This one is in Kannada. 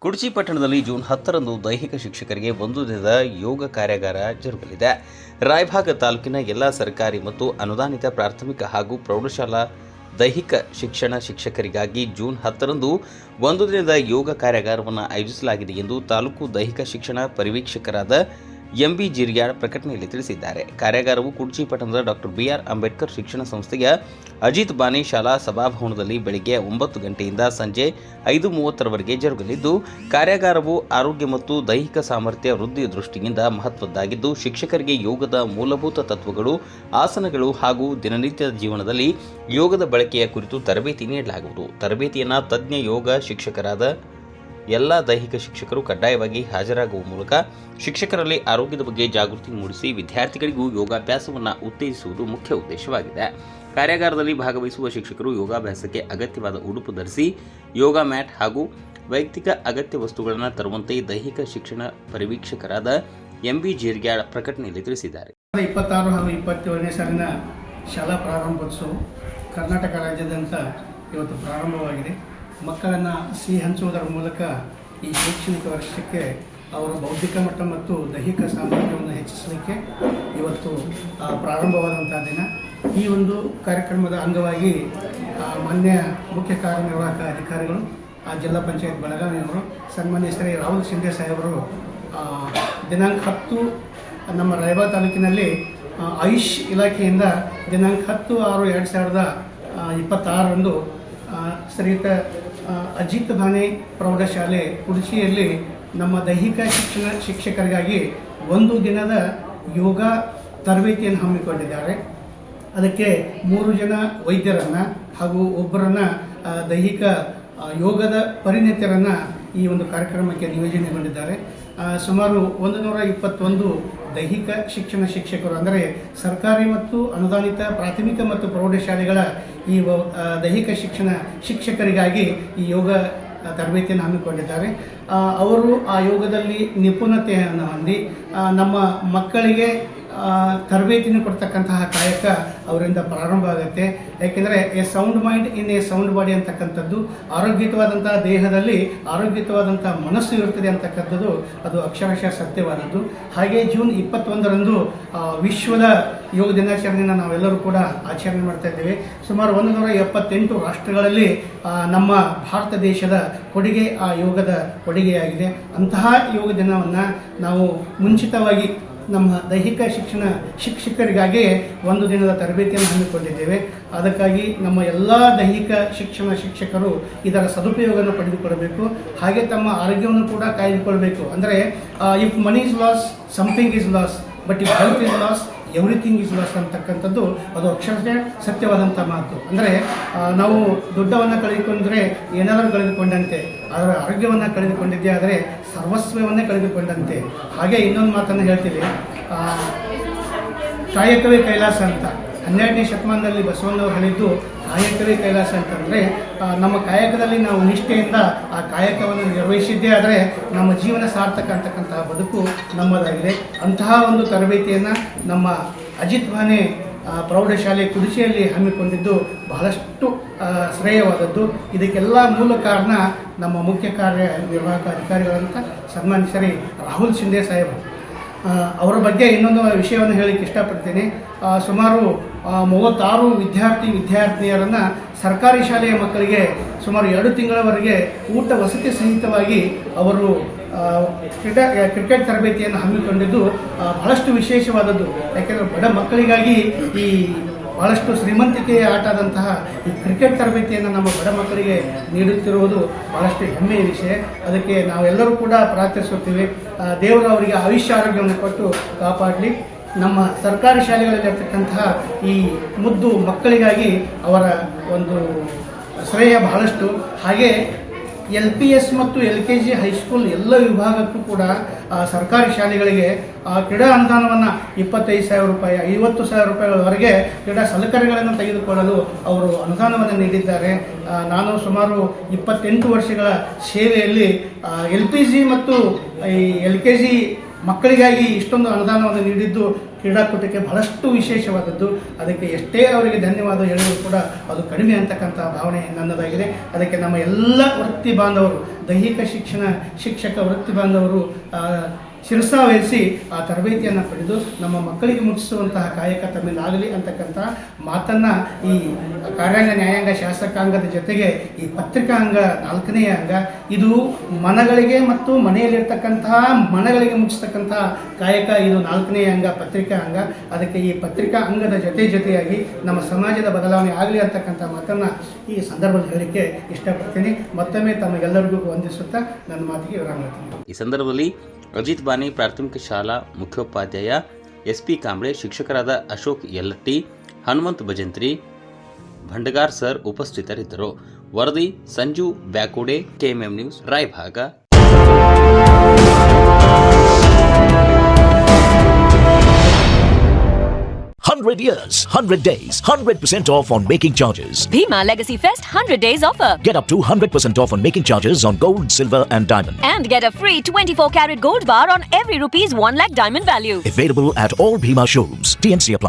ಕುಡ್ಚಿ ಪಟ್ಟಣದಲ್ಲಿ ಜೂನ್ 10ರಂದು ದೈಹಿಕ ಶಿಕ್ಷಕರಿಗೆ ಒಂದು ದಿನದ ಯೋಗ ಕಾರ್ಯಾಗಾರ ಜರುಗಲಿದೆ. ರಾಯಭಾಗ ತಾಲೂಕಿನ ಎಲ್ಲ ಸರ್ಕಾರಿ ಮತ್ತು ಅನುದಾನಿತ ಪ್ರಾಥಮಿಕ ಹಾಗೂ ಪ್ರೌಢಶಾಲಾ ದೈಹಿಕ ಶಿಕ್ಷಣ ಶಿಕ್ಷಕರಿಗಾಗಿ ಜೂನ್ 10ರಂದು ಒಂದು ದಿನದ ಯೋಗ ಕಾರ್ಯಾಗಾರವನ್ನು ಆಯೋಜಿಸಲಾಗಿದೆ ಎಂದು ತಾಲೂಕು ದೈಹಿಕ ಶಿಕ್ಷಣ ಪರಿವೀಕ್ಷಕರಾದ ಎಂಬಿ ಜಿರ್ಯಾಳ್ ಪ್ರಕಟಣೆಯಲ್ಲಿ ತಿಳಿಸಿದ್ದಾರೆ. ಕಾರ್ಯಾಗಾರವು ಕುಡ್ಚಿ ಪಟ್ಟಣದ ಡಾಕ್ಟರ್ ಬಿಆರ್ ಅಂಬೇಡ್ಕರ್ ಶಿಕ್ಷಣ ಸಂಸ್ಥೆಯ ಅಜಿತ್ ಬಾನಿ ಶಾಲಾ ಸಭಾಭವನದಲ್ಲಿ ಬೆಳಗ್ಗೆ 9 ಗಂಟೆಯಿಂದ ಸಂಜೆ 5:30ರವರೆಗೆ ಜರುಗಲಿದ್ದು, ಕಾರ್ಯಾಗಾರವು ಆರೋಗ್ಯ ಮತ್ತು ದೈಹಿಕ ಸಾಮರ್ಥ್ಯ ವೃದ್ಧಿಯ ದೃಷ್ಟಿಯಿಂದ ಮಹತ್ವದ್ದಾಗಿದ್ದು, ಶಿಕ್ಷಕರಿಗೆ ಯೋಗದ ಮೂಲಭೂತ ತತ್ವಗಳು, ಆಸನಗಳು ಹಾಗೂ ದಿನನಿತ್ಯದ ಜೀವನದಲ್ಲಿ ಯೋಗದ ಬಳಕೆಯ ಕುರಿತು ತರಬೇತಿ ನೀಡಲಾಗುವುದು. ತರಬೇತಿಯನ್ನು ತಜ್ಞ ಯೋಗ ಶಿಕ್ಷಕರಾದ ಎಲ್ಲ ದೈಹಿಕ ಶಿಕ್ಷಕರು ಕಡ್ಡಾಯವಾಗಿ ಹಾಜರಾಗುವ ಮೂಲಕ ಶಿಕ್ಷಕರಲ್ಲಿ ಆರೋಗ್ಯದ ಬಗ್ಗೆ ಜಾಗೃತಿ ಮೂಡಿಸಿ ವಿದ್ಯಾರ್ಥಿಗಳಿಗೂ ಯೋಗಾಭ್ಯಾಸವನ್ನು ಉತ್ತೇಜಿಸುವುದು ಮುಖ್ಯ ಉದ್ದೇಶವಾಗಿದೆ. ಕಾರ್ಯಾಗಾರದಲ್ಲಿ ಭಾಗವಹಿಸುವ ಶಿಕ್ಷಕರು ಯೋಗಾಭ್ಯಾಸಕ್ಕೆ ಅಗತ್ಯವಾದ ಉಡುಪು ಧರಿಸಿ ಯೋಗ ಮ್ಯಾಟ್ ಹಾಗೂ ವೈಯಕ್ತಿಕ ಅಗತ್ಯ ವಸ್ತುಗಳನ್ನು ತರುವಂತೆ ದೈಹಿಕ ಶಿಕ್ಷಣ ಪರಿವೀಕ್ಷಕರಾದ ಎಂಬಿ ಜಿರ್ಯಾಳ್ ಪ್ರಕಟಣೆಯಲ್ಲಿ ತಿಳಿಸಿದ್ದಾರೆ. 26 ಹಾಗೂ 27ನೇ ಸಾಲಿನ ಶಾಲಾ ಪ್ರಾರಂಭೋತ್ಸವ ಕರ್ನಾಟಕ ರಾಜ್ಯಾದ್ಯಂತ ಇವತ್ತು ಪ್ರಾರಂಭವಾಗಿದೆ. ಮಕ್ಕಳನ್ನು ಸಿಹಿ ಹಂಚುವುದರ ಮೂಲಕ ಈ ಶೈಕ್ಷಣಿಕ ವರ್ಷಕ್ಕೆ ಅವರ ಬೌದ್ಧಿಕ ಮಟ್ಟ ಮತ್ತು ದೈಹಿಕ ಸಾಮರ್ಥ್ಯವನ್ನು ಹೆಚ್ಚಿಸಲಿಕ್ಕೆ ಇವತ್ತು ಪ್ರಾರಂಭವಾದಂಥ ದಿನ. ಈ ಒಂದು ಕಾರ್ಯಕ್ರಮದ ಅಂಗವಾಗಿ ಮಾನ್ಯ ಮುಖ್ಯ ಕಾರ್ಯನಿರ್ವಾಹಕ ಅಧಿಕಾರಿಗಳು, ಜಿಲ್ಲಾ ಪಂಚಾಯತ್ ಬೆಳಗಾವಿಯವರು, ಸನ್ಮಾನ್ಯ ಶ್ರೀ ರಾಹುಲ್ ಶಿಂದೆ ಸಾಹೇಬರು ದಿನಾಂಕ 10 ನಮ್ಮ ರಾಯಬಾಗ ತಾಲೂಕಿನಲ್ಲಿ ಆಯುಷ್ ಇಲಾಖೆಯಿಂದ ದಿನಾಂಕ 10/6/2026ರಂದು ಶ್ರೀಯುತ ಅಜಿತ್ ಬಾನಿ ಪ್ರೌಢಶಾಲೆ ಕುಡ್ಚಿಯಲ್ಲಿ ನಮ್ಮ ದೈಹಿಕ ಶಿಕ್ಷಣ ಶಿಕ್ಷಕರಿಗಾಗಿ ಒಂದು ದಿನದ ಯೋಗ ತರಬೇತಿಯನ್ನು ಹಮ್ಮಿಕೊಂಡಿದ್ದಾರೆ. ಅದಕ್ಕೆ 3 ಜನ ವೈದ್ಯರನ್ನು ಹಾಗೂ ಒಬ್ಬರನ್ನು ದೈಹಿಕ ಯೋಗದ ಪರಿಣಿತರನ್ನು ಈ ಒಂದು ಕಾರ್ಯಕ್ರಮಕ್ಕೆ ನಿಯೋಜನೆಗೊಂಡಿದ್ದಾರೆ. ಸುಮಾರು 121 ದೈಹಿಕ ಶಿಕ್ಷಣ ಶಿಕ್ಷಕರು, ಅಂದರೆ ಸರ್ಕಾರಿ ಮತ್ತು ಅನುದಾನಿತ ಪ್ರಾಥಮಿಕ ಮತ್ತು ಪ್ರೌಢಶಾಲೆಗಳ ಈ ದೈಹಿಕ ಶಿಕ್ಷಣ ಶಿಕ್ಷಕರಿಗಾಗಿ ಈ ಯೋಗ ತರಬೇತಿಯನ್ನು ಹಮ್ಮಿಕೊಂಡಿದ್ದಾರೆ. ಅವರು ಆ ಯೋಗದಲ್ಲಿ ನಿಪುಣತೆಯನ್ನು ಹೊಂದಿ ನಮ್ಮ ಮಕ್ಕಳಿಗೆ ತರಬೇತಿಯನ್ನು ಕೊಡ್ತಕ್ಕಂತಹ ಕಾಯಕ ಅವರಿಂದ ಪ್ರಾರಂಭ ಆಗುತ್ತೆ. ಯಾಕೆಂದರೆ A sound mind in a sound body ಅಂತಕ್ಕಂಥದ್ದು, ಆರೋಗ್ಯಯುತವಾದಂಥ ದೇಹದಲ್ಲಿ ಆರೋಗ್ಯಯುತವಾದಂಥ ಮನಸ್ಸು ಇರುತ್ತದೆ ಅಂತಕ್ಕಂಥದ್ದು ಅದು ಅಕ್ಷರಶಃ ಸತ್ಯವಾದದ್ದು. ಹಾಗೆ ಜೂನ್ 21ರಂದು ವಿಶ್ವದ ಯೋಗ ದಿನಾಚರಣೆಯನ್ನು ನಾವೆಲ್ಲರೂ ಕೂಡ ಆಚರಣೆ ಮಾಡ್ತಾ ಇದ್ದೇವೆ. ಸುಮಾರು 178 ರಾಷ್ಟ್ರಗಳಲ್ಲಿ ನಮ್ಮ ಭಾರತ ದೇಶದ ಕೊಡುಗೆ ಆ ಯೋಗದ ಕೊಡುಗೆಯಾಗಿದೆ. ಅಂತಹ ಯೋಗ ದಿನವನ್ನು ನಾವು ಮುಂಚಿತವಾಗಿ ನಮ್ಮ ದೈಹಿಕ ಶಿಕ್ಷಣ ಶಿಕ್ಷಕರಿಗಾಗಿ ಒಂದು ದಿನದ ತರಬೇತಿಯನ್ನು ಹಮ್ಮಿಕೊಂಡಿದ್ದೇವೆ. ಅದಕ್ಕಾಗಿ ನಮ್ಮ ಎಲ್ಲ ದೈಹಿಕ ಶಿಕ್ಷಣ ಶಿಕ್ಷಕರು ಇದರ ಸದುಪಯೋಗವನ್ನು ಪಡೆದುಕೊಳ್ಳಬೇಕು. ಹಾಗೆ ತಮ್ಮ ಆರೋಗ್ಯವನ್ನು ಕೂಡ ಕಾಯ್ದುಕೊಳ್ಬೇಕು. ಅಂದರೆ if money is loss, something is loss, but if health is loss, everything is loss ಅಂತಕ್ಕಂಥದ್ದು ಅದು ಅಕ್ಷರಶಃ ಸತ್ಯವಾದಂಥ ಮಾತು. ಅಂದರೆ ನಾವು ದುಡ್ಡವನ್ನು ಕಳೆದುಕೊಂಡ್ರೆ ಏನಾದರೂ ಕಳೆದುಕೊಂಡಂತೆ, ಅದರ ಆರೋಗ್ಯವನ್ನು ಕಳೆದುಕೊಂಡಿದ್ದೆ ಆದರೆ ಸರ್ವಸ್ವವನ್ನೇ ಕಳೆದುಕೊಂಡಂತೆ. ಹಾಗೆ ಇನ್ನೊಂದು ಮಾತನ್ನು ಹೇಳ್ತೀವಿ, ಕಾಯಕವೇ ಕೈಲಾಸ ಅಂತ. 12ನೇ ಶತಮಾನದಲ್ಲಿ ಬಸವಣ್ಣವರು ಹೇಳಿದ್ದು ಕಾಯಕವೇ ಕೈಲಾಸ ಅಂತಂದರೆ ನಮ್ಮ ಕಾಯಕದಲ್ಲಿ ನಾವು ನಿಷ್ಠೆಯಿಂದ ಆ ಕಾಯಕವನ್ನು ನಿರ್ವಹಿಸಿದ್ದೇ ಆದರೆ ನಮ್ಮ ಜೀವನ ಸಾರ್ಥಕ ಅಂತಕ್ಕಂತಹ ಬದುಕು ನಮ್ಮದಾಗಿದೆ. ಅಂತಹ ಒಂದು ತರಬೇತಿಯನ್ನು ನಮ್ಮ ಅಜಿತ್ ಬಾನಿ ಪ್ರೌಢಶಾಲೆ ಕುಡ್ಚಿಯಲ್ಲಿ ಹಮ್ಮಿಕೊಂಡಿದ್ದು ಬಹಳಷ್ಟು ಶ್ರೇಯವಾದದ್ದು. ಇದಕ್ಕೆಲ್ಲ ಮೂಲ ಕಾರಣ ನಮ್ಮ ಮುಖ್ಯ ಕಾರ್ಯನಿರ್ವಾಹಕ ಅಧಿಕಾರಿಗಳಂತ ಸನ್ಮಾನ್ಯ ಶ್ರೀ ರಾಹುಲ್ ಶಿಂದೆ ಸಾಹೇಬರು. ಅವರ ಬಗ್ಗೆ ಇನ್ನೊಂದು ವಿಷಯವನ್ನು ಹೇಳಲಿಕ್ಕೆ ಇಷ್ಟಪಡ್ತೀನಿ. ಸುಮಾರು 36 ವಿದ್ಯಾರ್ಥಿನಿಯರನ್ನು ಸರ್ಕಾರಿ ಶಾಲೆಯ ಮಕ್ಕಳಿಗೆ ಸುಮಾರು 2 ತಿಂಗಳವರೆಗೆ ಊಟ ವಸತಿ ಸಹಿತವಾಗಿ ಅವರು ಕ್ರಿಕೆಟ್ ತರಬೇತಿಯನ್ನು ಹಮ್ಮಿಕೊಂಡಿದ್ದು ಬಹಳಷ್ಟು ವಿಶೇಷವಾದದ್ದು. ಯಾಕೆಂದರೆ ಬಡ ಮಕ್ಕಳಿಗಾಗಿ ಈ ಬಹಳಷ್ಟು ಶ್ರೀಮಂತಿಕೆಯ ಆಟ ಆದಂತಹ ಈ ಕ್ರಿಕೆಟ್ ತರಬೇತಿಯನ್ನು ನಮ್ಮ ಬಡ ಮಕ್ಕಳಿಗೆ ನೀಡುತ್ತಿರುವುದು ಬಹಳಷ್ಟು ಹೆಮ್ಮೆಯ ವಿಷಯ. ಅದಕ್ಕೆ ನಾವೆಲ್ಲರೂ ಕೂಡ ಪ್ರಾರ್ಥಿಸುತ್ತೀವಿ, ದೇವರು ಅವರಿಗೆ ಆಯುಷ್ಯ ಆರೋಗ್ಯವನ್ನು ಕೊಟ್ಟು ಕಾಪಾಡಲಿ. ನಮ್ಮ ಸರ್ಕಾರಿ ಶಾಲೆಗಳಲ್ಲಿರ್ತಕ್ಕಂತಹ ಈ ಮುದ್ದು ಮಕ್ಕಳಿಗಾಗಿ ಅವರ ಒಂದು ಶ್ರೇಯ ಬಹಳಷ್ಟು. ಹಾಗೆ LPS ಮತ್ತು LKG ಹೈಸ್ಕೂಲ್ ಎಲ್ಲ ವಿಭಾಗಕ್ಕೂ ಕೂಡ ಸರ್ಕಾರಿ ಶಾಲೆಗಳಿಗೆ ಕ್ರೀಡಾ ಅನುದಾನವನ್ನು 25,000 ರೂಪಾಯಿ, 50,000 ರೂಪಾಯಿಗಳವರೆಗೆ ಕ್ರೀಡಾ ಸಲಕರಣೆಗಳನ್ನು ತೆಗೆದುಕೊಳ್ಳಲು ಅವರು ಅನುದಾನವನ್ನು ನೀಡಿದ್ದಾರೆ. ನಾನು ಸುಮಾರು 28 ವರ್ಷಗಳ ಸೇವೆಯಲ್ಲಿ LPG ಮತ್ತು ಈ LKG ಮಕ್ಕಳಿಗಾಗಿ ಇಷ್ಟೊಂದು ಅನುದಾನವನ್ನು ನೀಡಿದ್ದು ಕ್ರೀಡಾಕೂಟಕ್ಕೆ ಬಹಳಷ್ಟು ವಿಶೇಷವಾದದ್ದು. ಅದಕ್ಕೆ ಎಷ್ಟೇ ಅವರಿಗೆ ಧನ್ಯವಾದ ಹೇಳಿದರೂ ಕೂಡ ಅದು ಕಡಿಮೆ ಅಂತಕ್ಕಂಥ ಭಾವನೆ ನನ್ನದಾಗಿದೆ. ಅದಕ್ಕೆ ನಮ್ಮ ಎಲ್ಲ ವೃತ್ತಿ ಬಾಂಧವರು, ದೈಹಿಕ ಶಿಕ್ಷಕ ವೃತ್ತಿ ಬಾಂಧವರು ಶಿರಸಾವಹಿಸಿ ಆ ತರಬೇತಿಯನ್ನು ಪಡೆದು ನಮ್ಮ ಮಕ್ಕಳಿಗೆ ಮುಟ್ಟಿಸುವಂತಹ ಕಾಯಕ ತಮ್ಮಿಂದಾಗಲಿ ಅಂತಕ್ಕಂತಹ ಮಾತನ್ನು ಈ ಕಾರ್ಯಾಂಗ, ನ್ಯಾಯಾಂಗ, ಶಾಸಕಾಂಗದ ಜೊತೆಗೆ ಈ ಪತ್ರಿಕಾ ಅಂಗ 4ನೇ ಅಂಗ ಇದು ಮನಗಳಿಗೆ ಮತ್ತು ಮನೆಯಲ್ಲಿರ್ತಕ್ಕಂತಹ ಮನಗಳಿಗೆ ಮುಟ್ಟಿಸ್ತಕ್ಕಂತಹ ಕಾಯಕ ಇದು 4ನೇ ಅಂಗ ಪತ್ರಿಕಾ ಅಂಗ. ಅದಕ್ಕೆ ಈ ಪತ್ರಿಕಾ ಅಂಗದ ಜೊತೆಯಾಗಿ ನಮ್ಮ ಸಮಾಜದ ಬದಲಾವಣೆ ಆಗಲಿ ಅಂತಕ್ಕಂಥ ಮಾತನ್ನು ಈ ಸಂದರ್ಭದಲ್ಲಿ ಹೇಳಲಿಕ್ಕೆ ಇಷ್ಟಪಡ್ತೀನಿ. ಮತ್ತೊಮ್ಮೆ ತಮಗೆಲ್ಲರಿಗೂ ವಂದಿಸುತ್ತಾ ನನ್ನ ಮಾತಿಗೆ ವಿರಾಮ ಹೇಳ್ತೀನಿ. ಈ ಸಂದರ್ಭದಲ್ಲಿ ಅಜಿತ್ ಬಾನಿ ಪ್ರಾಥಮಿಕ ಶಾಲಾ ಮುಖ್ಯೋಪಾಧ್ಯಾಯ SP ಕಾಂಬ್ಳೆ, ಶಿಕ್ಷಕರಾದ ಅಶೋಕ್ ಯಲ್ಲಟ್ಟಿ, ಹನುಮಂತ್ ಭಜಂತ್ರಿ, ಭಂಡಗಾರ್ ಸರ್ ಉಪಸ್ಥಿತರಿದ್ದರು. ವರದಿ Sanju Byakode, KMM news, Raybag. 100 years, 100 days, 100% off on making charges. Bhima Legacy Fest 100 days offer. Get up to 100% off on making charges on gold, silver and diamond. And get a free 24-carat gold bar on every ₹1 lakh diamond value. Available at all Bhima showrooms. TNC apply.